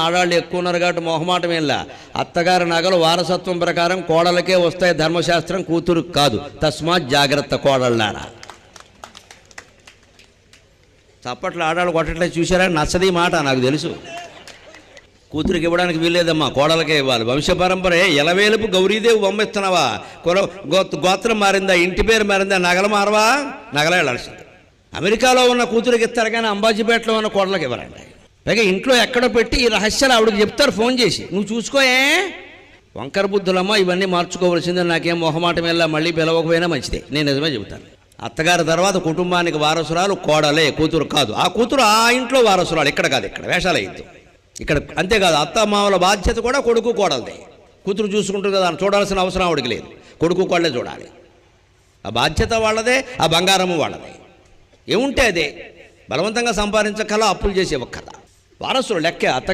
ఆడాళ్ళు ఎక్కువ ఉన్నారు కాబట్టి మొహమాటం ఏంలా. అత్తగారి నగలు వారసత్వం ప్రకారం కోడలకే వస్తాయి, ధర్మశాస్త్రం కూతురుకు కాదు. తస్మాత్ జాగ్రత్త కోడళ్ళారా. చప్పట్లు ఆడాళ్ళు కొట్టట్లేదు చూసారా, నచ్చది మాట నాకు తెలుసు. కూతురికి ఇవ్వడానికి వీల్లేదమ్మా, కోడలకే ఇవ్వాలి. వంశపరంపరే ఎలవేలుపు గౌరీదేవి బొమ్మిస్తున్నావా? గోత్రం మారిందా, ఇంటి పేరు మారిందా, నగలు మారవా? నగలే వెళ్ళాల్సింది. అమెరికాలో ఉన్న కూతురికి ఇస్తారు కానీ అంబాజీపేటలో ఉన్న కోడలకి ఇవ్వరండి. పైగా ఇంట్లో ఎక్కడో పెట్టి ఈ రహస్యాలు ఆవిడకి చెప్తారు ఫోన్ చేసి, నువ్వు చూసుకోయే. వంకర బుద్ధులమ్మ, ఇవన్నీ మార్చుకోవాల్సిందే. నాకేం మొహమాటం వెళ్ళా, మళ్ళీ పిలవకపోయినా మంచిదే, నేను నిజమే చెబుతాను. అత్తగారి తర్వాత కుటుంబానికి వారసురాలు కోడలే, కూతురు కాదు. ఆ కూతురు ఆ ఇంట్లో వారసురాలు, ఇక్కడ కాదు, ఇక్కడ వేషాలు అయ్యింది ఇక్కడ. అంతేకాదు, అత్త మామల బాధ్యత కూడా కొడుకు కోడలదే. కూతురు చూసుకుంటుంది కదా, చూడాల్సిన అవసరం ఆవిడికి లేదు, కొడుకు కోడలే చూడాలి. ఆ బాధ్యత వాళ్ళదే, ఆ బంగారము వాళ్ళదే. ఏముంటే అదే. బలవంతంగా సంపాదించకల, అప్పులు చేసే ఒక్కల వారసులు లెక్కే. అత్త